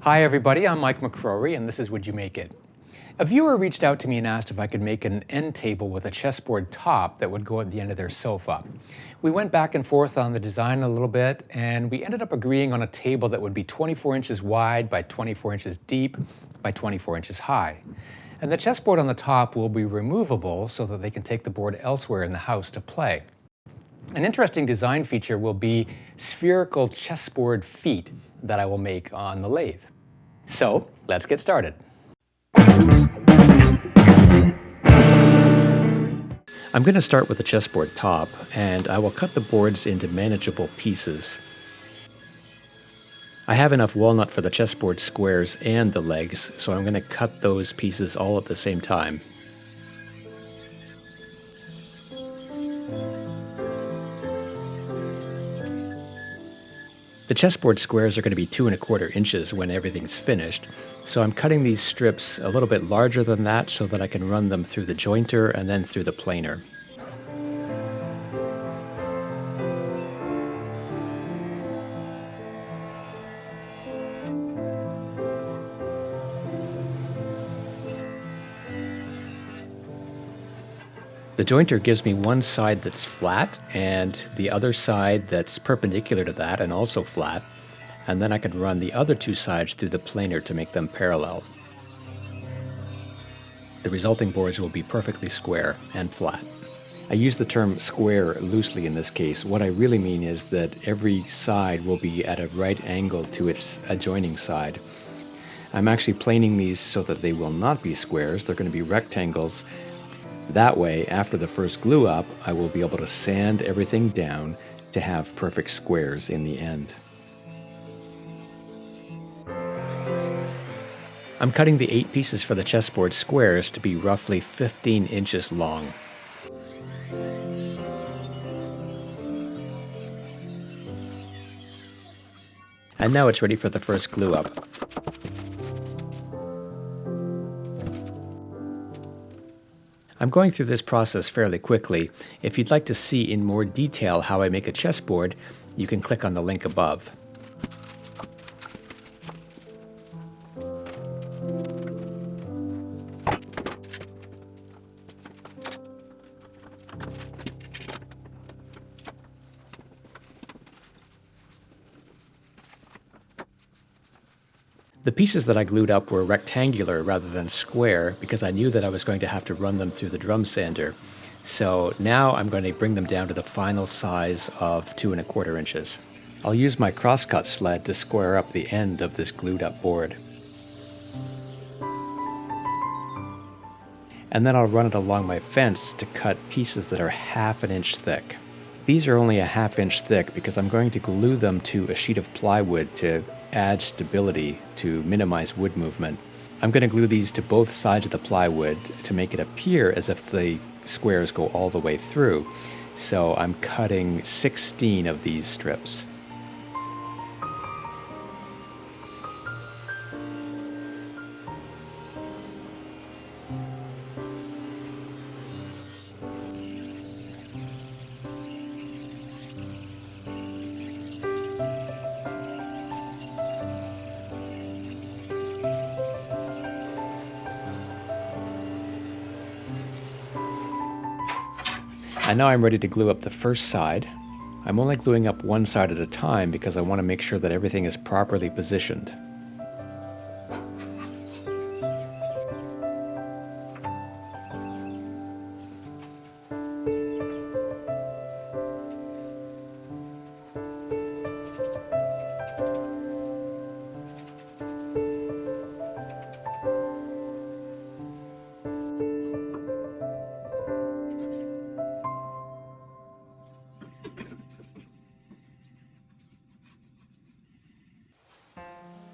Hi everybody, I'm Mike McCrory and this is Would You Make It? A viewer reached out to me and asked if I could make an end table with a chessboard top that would go at the end of their sofa. We went back and forth on the design a little bit and we ended up agreeing on a table that would be 24 inches wide by 24 inches deep by 24 inches high. And the chessboard on the top will be removable so that they can take the board elsewhere in the house to play. An interesting design feature will be spherical chessboard feet that I will make on the lathe. So let's get started. I'm going to start with the chessboard top, and I will cut the boards into manageable pieces. I have enough walnut for the chessboard squares and the legs, so I'm going to cut those pieces all at the same time. The chessboard squares are going to be 2 1/4 inches when everything's finished, so I'm cutting these strips a little bit larger than that so that I can run them through the jointer and then through the planer. The jointer gives me one side that's flat and the other side that's perpendicular to that and also flat, and then I can run the other two sides through the planer to make them parallel. The resulting boards will be perfectly square and flat. I use the term square loosely in this case. What I really mean is that every side will be at a right angle to its adjoining side. I'm actually planing these so that they will not be squares, they're going to be rectangles. That way, after the first glue up, I will be able to sand everything down to have perfect squares in the end. I'm cutting the 8 pieces for the chessboard squares to be roughly 15 inches long. And now it's ready for the first glue up. I'm going through this process fairly quickly. If you'd like to see in more detail how I make a chessboard, you can click on the link above. The pieces that I glued up were rectangular rather than square because I knew that I was going to have to run them through the drum sander. So now I'm going to bring them down to the final size of 2 1/4 inches. I'll use my crosscut sled to square up the end of this glued up board. And then I'll run it along my fence to cut pieces that are 1/2 inch thick. These are only 1/2 inch thick because I'm going to glue them to a sheet of plywood to add stability to minimize wood movement. I'm going to glue these to both sides of the plywood to make it appear as if the squares go all the way through. So I'm cutting 16 of these strips. And now I'm ready to glue up the first side. I'm only gluing up one side at a time because I want to make sure that everything is properly positioned.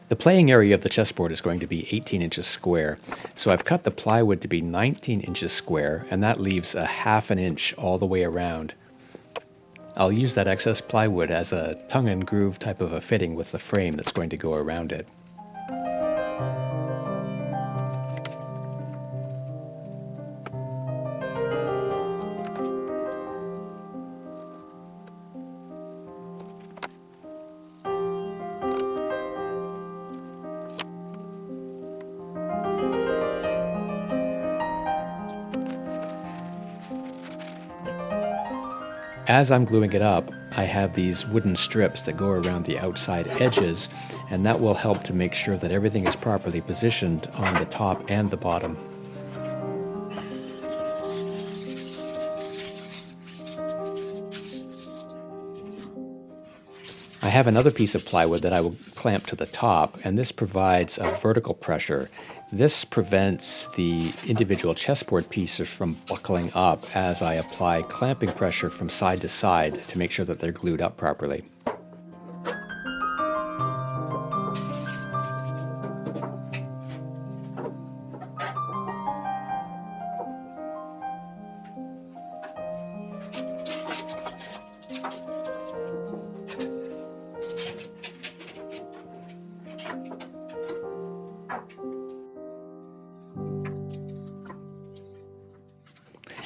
The playing area of the chessboard is going to be 18 inches square, so I've cut the plywood to be 19 inches square, and that leaves 1/2 inch all the way around. I'll use that excess plywood as a tongue and groove type of a fitting with the frame that's going to go around it. As I'm gluing it up, I have these wooden strips that go around the outside edges, and that will help to make sure that everything is properly positioned on the top and the bottom. I have another piece of plywood that I will clamp to the top, and this provides a vertical pressure. This prevents the individual chessboard pieces from buckling up as I apply clamping pressure from side to side to make sure that they're glued up properly.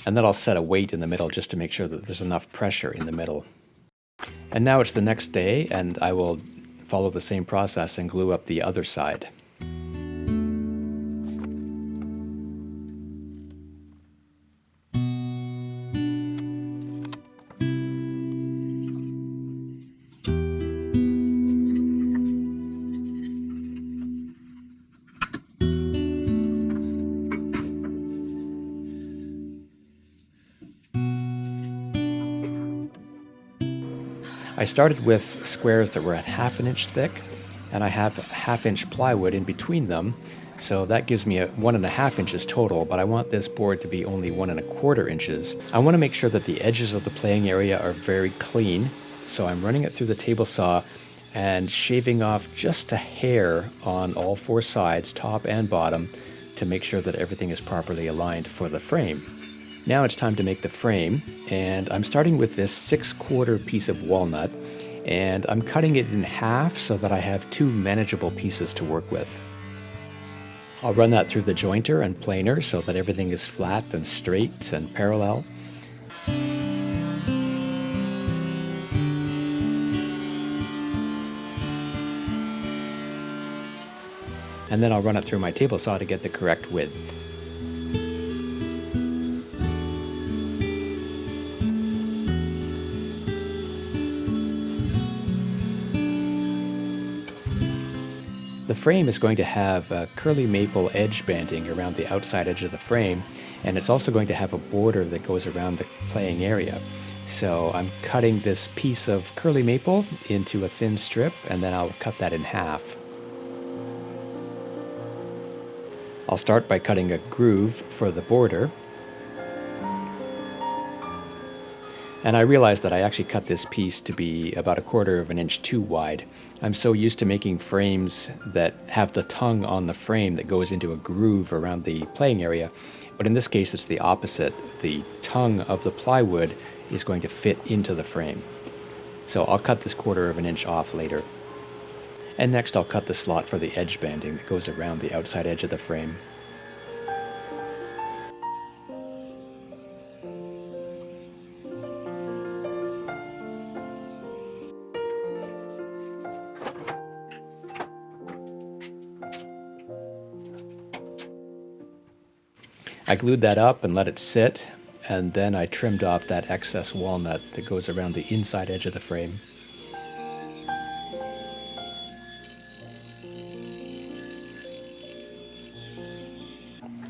And then I'll set a weight in the middle just to make sure that there's enough pressure in the middle. And now it's the next day, and I will follow the same process and glue up the other side. I started with squares that were at 1/2 inch thick, and I have 1/2 inch plywood in between them, so that gives me 1.5 inches total, but I want this board to be only 1.25 inches. I want to make sure that the edges of the playing area are very clean, so I'm running it through the table saw and shaving off just a hair on all 4 sides, top and bottom, to make sure that everything is properly aligned for the frame. Now it's time to make the frame, and I'm starting with this 6/4 piece of walnut, and I'm cutting it in half so that I have 2 manageable pieces to work with. I'll run that through the jointer and planer so that everything is flat and straight and parallel. And then I'll run it through my table saw to get the correct width. The frame is going to have a curly maple edge banding around the outside edge of the frame, and it's also going to have a border that goes around the playing area. So I'm cutting this piece of curly maple into a thin strip, and then I'll cut that in half. I'll start by cutting a groove for the border. And I realized that I actually cut this piece to be about 1/4 inch too wide. I'm so used to making frames that have the tongue on the frame that goes into a groove around the playing area, but in this case it's the opposite. The tongue of the plywood is going to fit into the frame. So I'll cut this 1/4 inch off later. And next I'll cut the slot for the edge banding that goes around the outside edge of the frame. I glued that up and let it sit, and then I trimmed off that excess walnut that goes around the inside edge of the frame.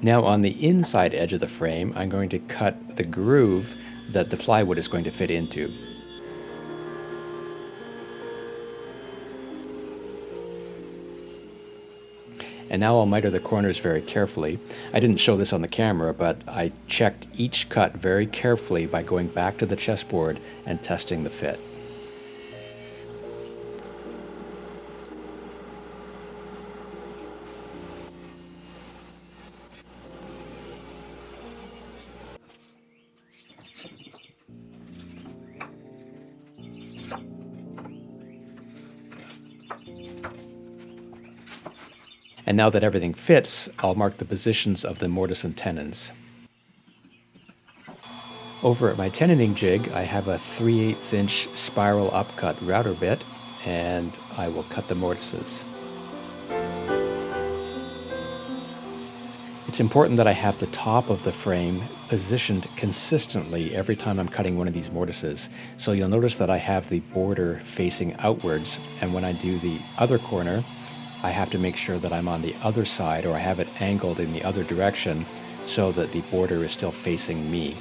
Now on the inside edge of the frame, I'm going to cut the groove that the plywood is going to fit into. And now I'll miter the corners very carefully. I didn't show this on the camera, but I checked each cut very carefully by going back to the chessboard and testing the fit. And now that everything fits, I'll mark the positions of the mortise and tenons. Over at my tenoning jig, I have a 3/8 inch spiral upcut router bit, and I will cut the mortises. It's important that I have the top of the frame positioned consistently every time I'm cutting one of these mortises. So you'll notice that I have the border facing outwards, and when I do the other corner, I have to make sure that I'm on the other side, or I have it angled in the other direction so that the border is still facing me.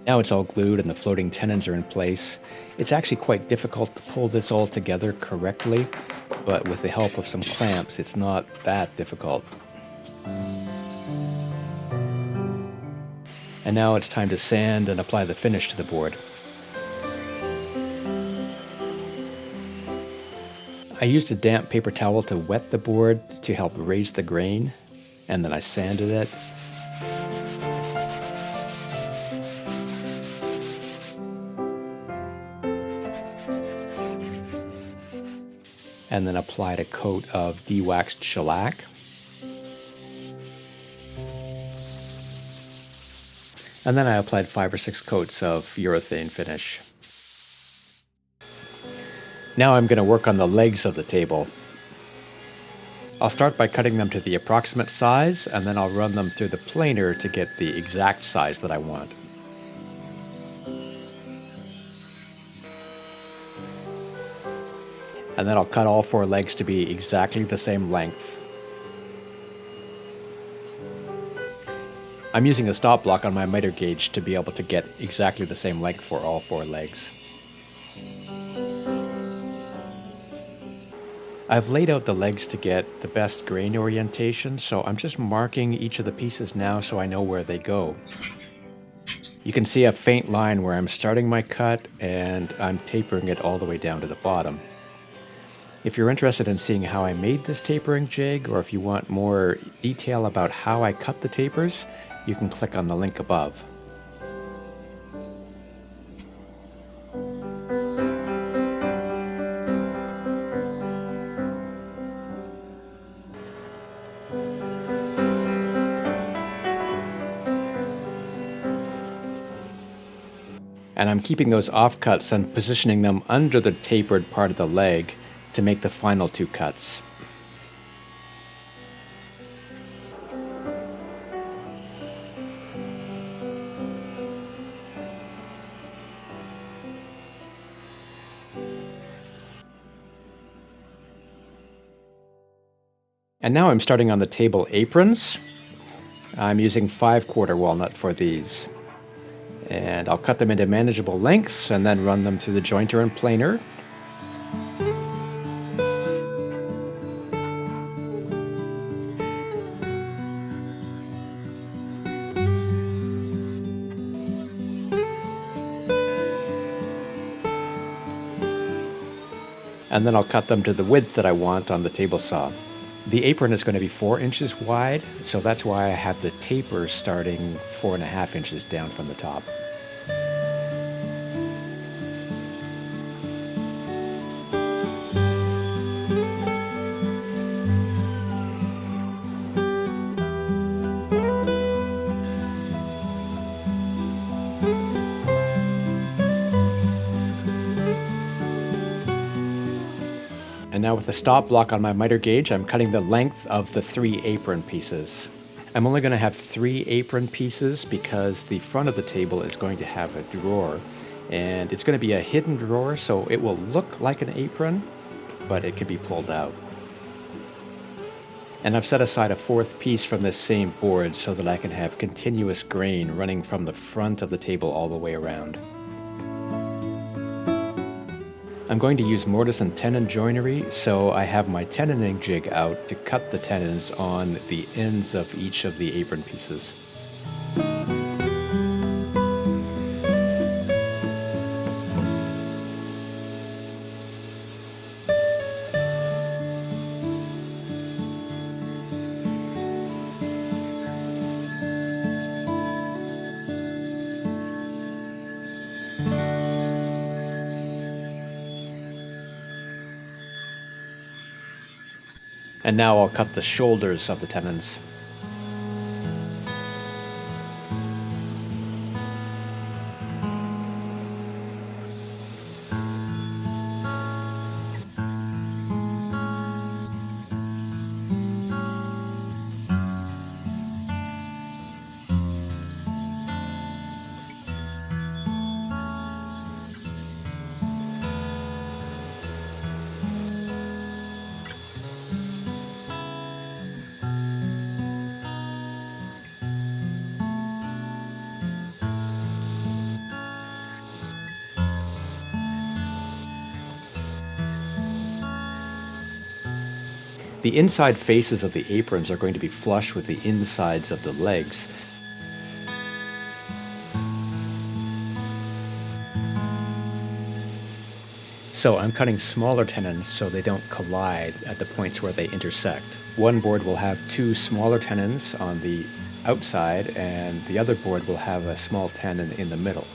Now it's all glued and the floating tenons are in place. It's actually quite difficult to pull this all together correctly, but with the help of some clamps, it's not that difficult. And now it's time to sand and apply the finish to the board. I used a damp paper towel to wet the board to help raise the grain, and then I sanded it. And then applied a coat of de-waxed shellac. And then I applied 5 or 6 coats of urethane finish. Now I'm going to work on the legs of the table. I'll start by cutting them to the approximate size, and then I'll run them through the planer to get the exact size that I want. And then I'll cut all 4 legs to be exactly the same length. I'm using a stop block on my miter gauge to be able to get exactly the same length for all 4 legs. I've laid out the legs to get the best grain orientation, so I'm just marking each of the pieces now so I know where they go. You can see a faint line where I'm starting my cut and I'm tapering it all the way down to the bottom. If you're interested in seeing how I made this tapering jig, or if you want more detail about how I cut the tapers, you can click on the link above. And I'm keeping those offcuts and positioning them under the tapered part of the leg to make the final 2 cuts. And now I'm starting on the table aprons. I'm using 5/4 walnut for these. And I'll cut them into manageable lengths and then run them through the jointer and planer. And then I'll cut them to the width that I want on the table saw. The apron is going to be 4 inches wide, so that's why I have the taper starting 4.5 inches down from the top. And now with the stop block on my miter gauge, I'm cutting the length of the 3 apron pieces. I'm only going to have 3 apron pieces because the front of the table is going to have a drawer. And it's going to be a hidden drawer, so it will look like an apron, but it could be pulled out. And I've set aside a 4th piece from this same board so that I can have continuous grain running from the front of the table all the way around. I'm going to use mortise and tenon joinery, so I have my tenoning jig out to cut the tenons on the ends of each of the apron pieces. And now I'll cut the shoulders of the tenons. The inside faces of the aprons are going to be flush with the insides of the legs. So I'm cutting smaller tenons so they don't collide at the points where they intersect. One board will have two smaller tenons on the outside, and the other board will have a small tenon in the middle.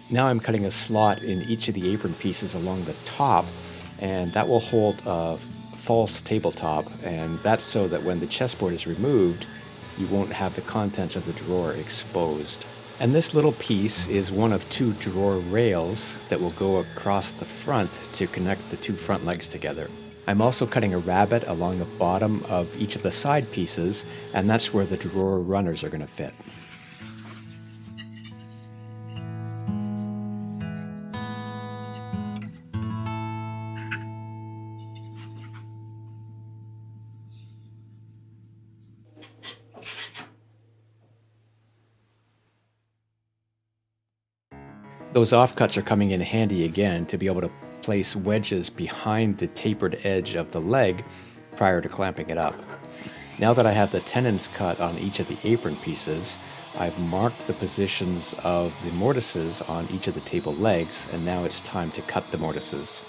Now I'm cutting a slot in each of the apron pieces along the top, and that will hold a false tabletop, and that's so that when the chessboard is removed, you won't have the contents of the drawer exposed. And this little piece is one of two drawer rails that will go across the front to connect the two front legs together. I'm also cutting a rabbet along the bottom of each of the side pieces, and that's where the drawer runners are going to fit. Those offcuts are coming in handy again to be able to place wedges behind the tapered edge of the leg prior to clamping it up. Now that I have the tenons cut on each of the apron pieces, I've marked the positions of the mortises on each of the table legs, and now it's time to cut the mortises.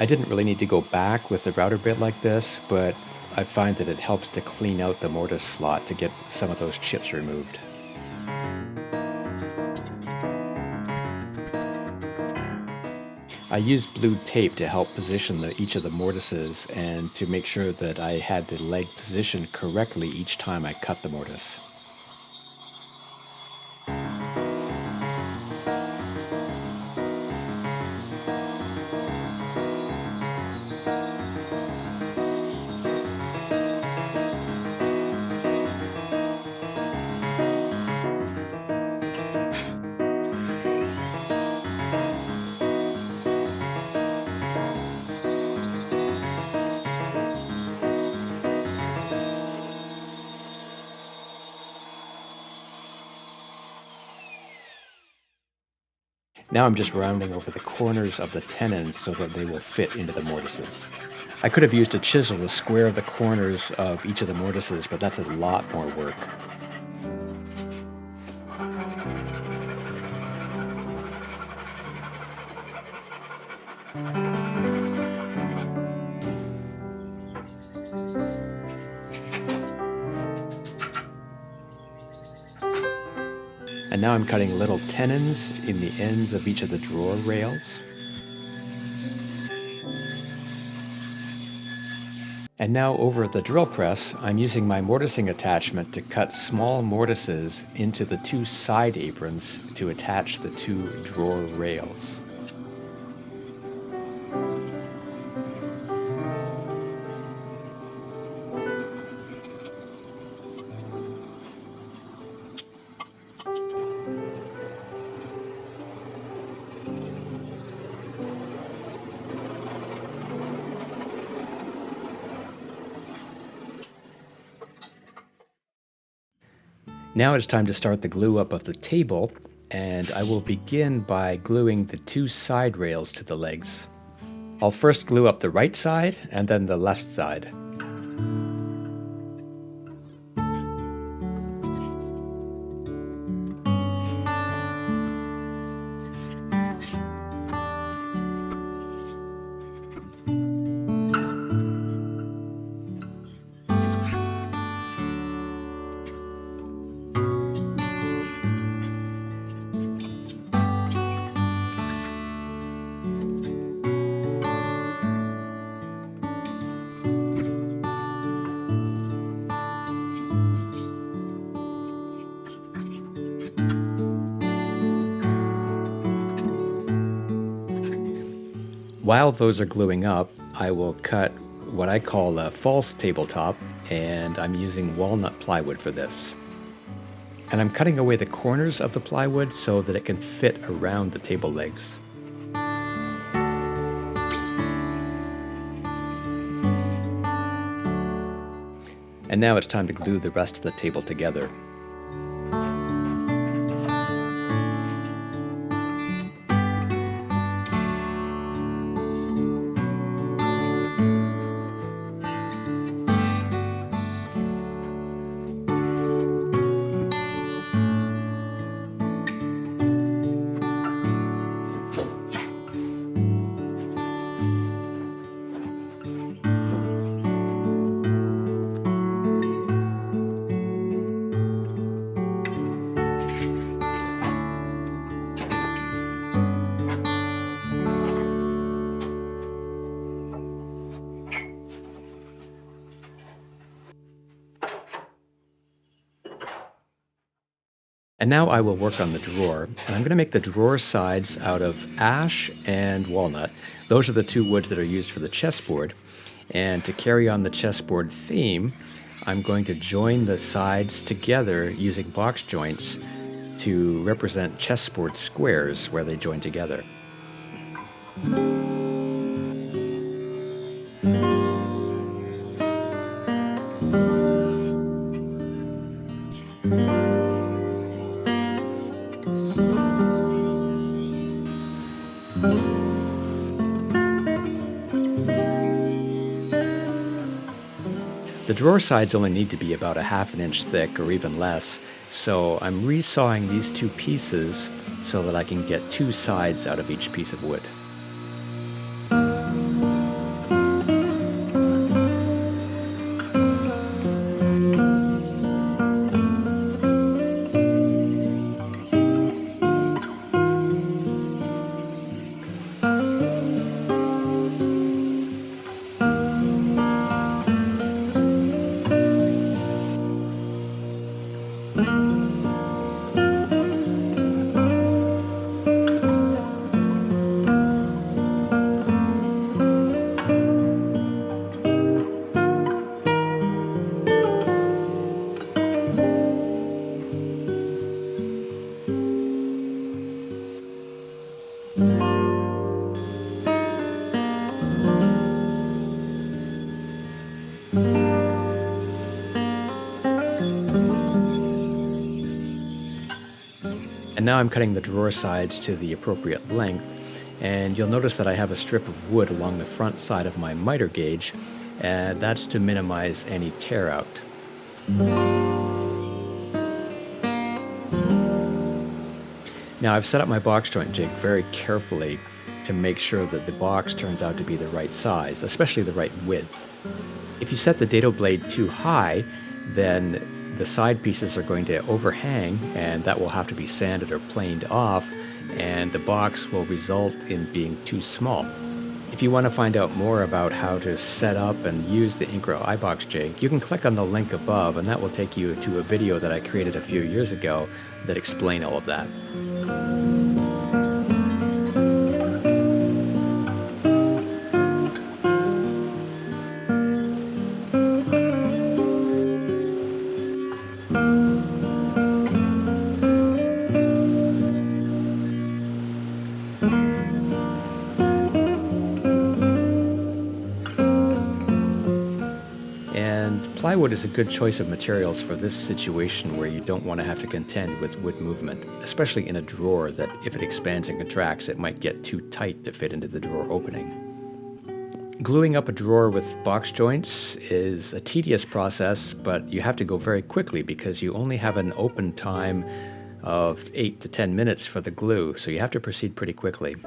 I didn't really need to go back with the router bit like this, but I find that it helps to clean out the mortise slot to get some of those chips removed. I used blue tape to help position each of the mortises and to make sure that I had the leg positioned correctly each time I cut the mortise. Now I'm just rounding over the corners of the tenons so that they will fit into the mortises. I could have used a chisel to square the corners of each of the mortises, but that's a lot more work. And now I'm cutting little tenons in the ends of each of the drawer rails. And now over at the drill press, I'm using my mortising attachment to cut small mortises into the two side aprons to attach the two drawer rails. Now it's time to start the glue up of the table, and I will begin by gluing the two side rails to the legs. I'll first glue up the right side and then the left side. While those are gluing up, I will cut what I call a false tabletop, and I'm using walnut plywood for this. And I'm cutting away the corners of the plywood so that it can fit around the table legs. And now it's time to glue the rest of the table together. And now I will work on the drawer, and I'm going to make the drawer sides out of ash and walnut. Those are the two woods that are used for the chessboard. And to carry on the chessboard theme, I'm going to join the sides together using box joints to represent chessboard squares where they join together. The drawer sides only need to be about a ½ inch thick or even less, so I'm resawing these two pieces so that I can get two sides out of each piece of wood. And now I'm cutting the drawer sides to the appropriate length, and you'll notice that I have a strip of wood along the front side of my miter gauge, and that's to minimize any tear out. Now I've set up my box joint jig very carefully to make sure that the box turns out to be the right size, especially the right width. If you set the dado blade too high, then the side pieces are going to overhang, and that will have to be sanded or planed off, and the box will result in being too small. If you want to find out more about how to set up and use the Incro iBox jig, you can click on the link above, and that will take you to a video that I created a few years ago that explain all of that. And Plywood is a good choice of materials for this situation where you don't want to have to contend with wood movement, especially in a drawer that if it expands and contracts, it might get too tight to fit into the drawer opening. Gluing up a drawer with box joints is a tedious process, but you have to go very quickly because you only have an open time of 8 to 10 minutes for the glue, so you have to proceed pretty quickly.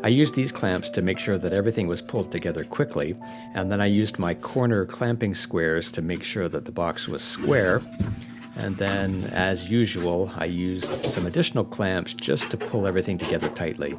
I used these clamps to make sure that everything was pulled together quickly, and then I used my corner clamping squares to make sure that the box was square. And then, as usual, I used some additional clamps just to pull everything together tightly.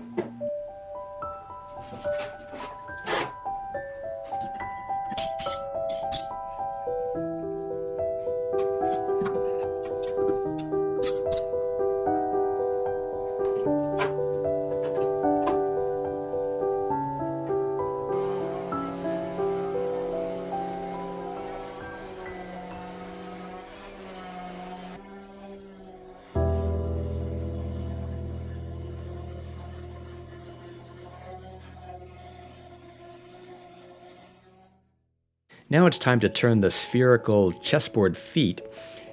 Now it's time to turn the spherical chessboard feet,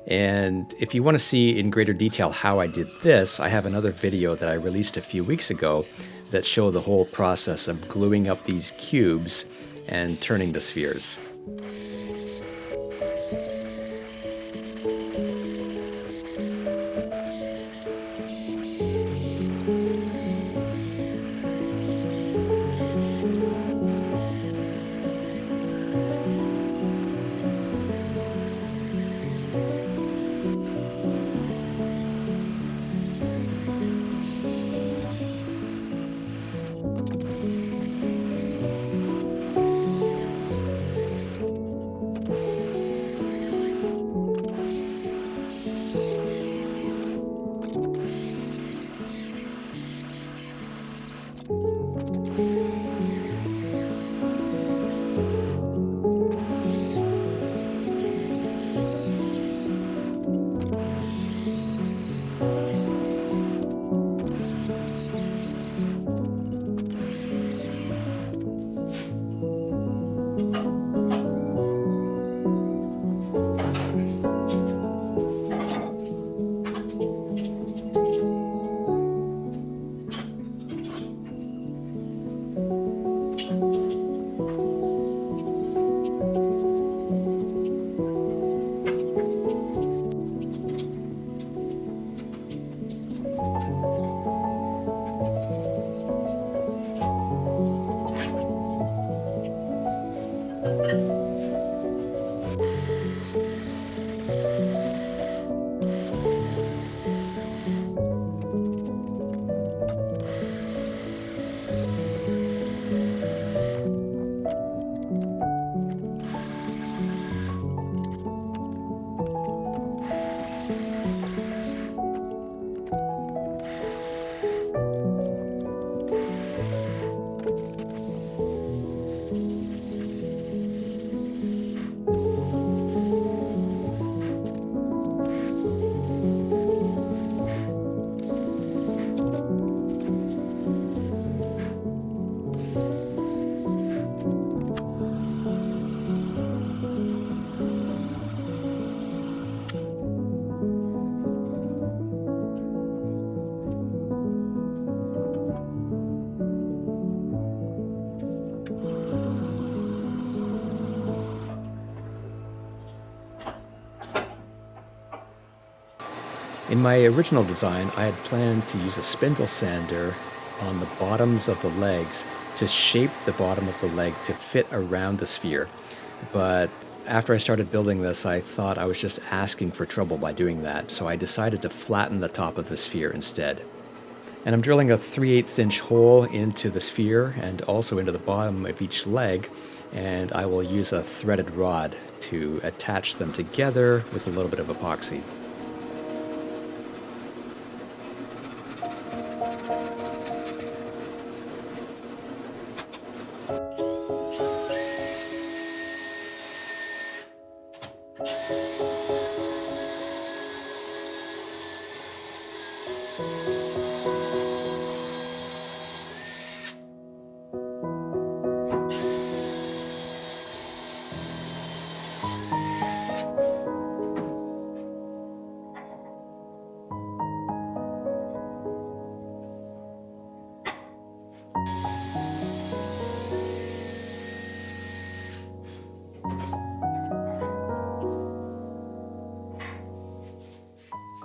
and if you want to see in greater detail how I did this, I have another video that I released a few weeks ago that show the whole process of gluing up these cubes and turning the spheres. In my original design, I had planned to use a spindle sander on the bottoms of the legs to shape the bottom of the leg to fit around the sphere. But after I started building this, I thought I was just asking for trouble by doing that, so I decided to flatten the top of the sphere instead. And I'm drilling a 3/8 inch hole into the sphere and also into the bottom of each leg, and I will use a threaded rod to attach them together with a little bit of epoxy.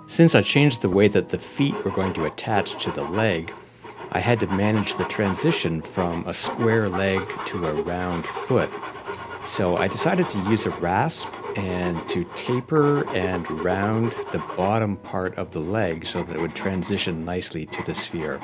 Since I changed the way that the feet were going to attach to the leg, I had to manage the transition from a square leg to a round foot. So I decided to use a rasp and to taper and round the bottom part of the leg so that it would transition nicely to the sphere.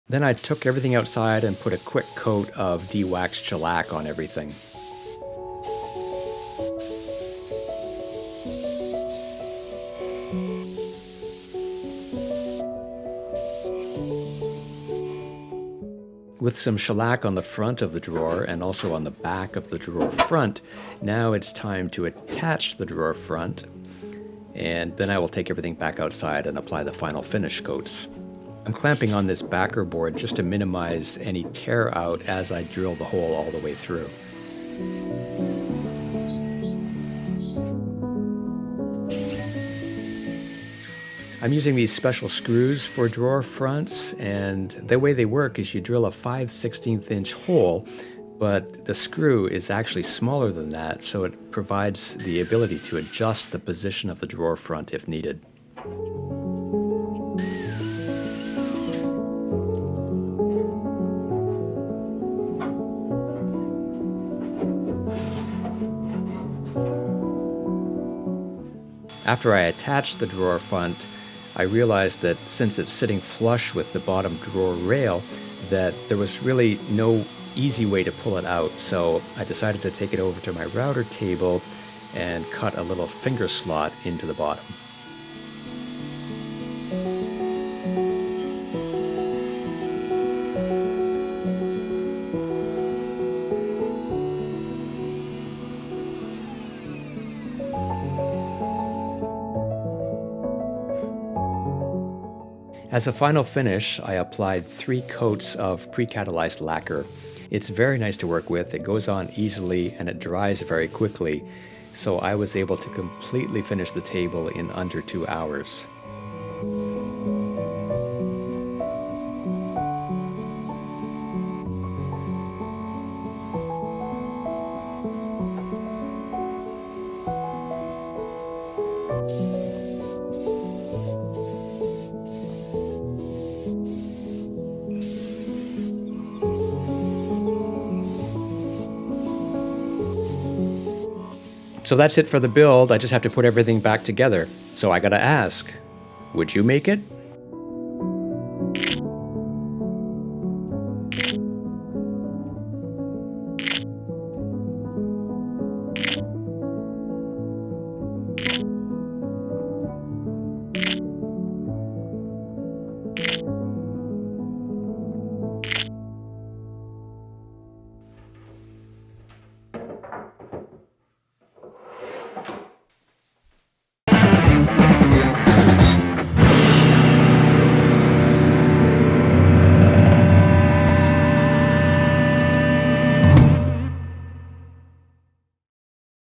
Then I took everything outside and put a quick coat of de-waxed shellac on everything. With some shellac on the front of the drawer and also on the back of the drawer front, now it's time to attach the drawer front, and then I will take everything back outside and apply the final finish coats. I'm clamping on this backer board just to minimize any tear out as I drill the hole all the way through. I'm using these special screws for drawer fronts, and the way they work is you drill a 5/16 inch hole, but the screw is actually smaller than that, so it provides the ability to adjust the position of the drawer front if needed. After I attached the drawer front, I realized that since it's sitting flush with the bottom drawer rail, that there was really no easy way to pull it out. So I decided to take it over to my router table and cut a little finger slot into the bottom. As a final finish, I applied 3 coats of pre-catalyzed lacquer. It's very nice to work with, it goes on easily, and it dries very quickly, so I was able to completely finish the table in under 2 hours. So that's it for the build. I just have to put everything back together. So I gotta ask, would you make it?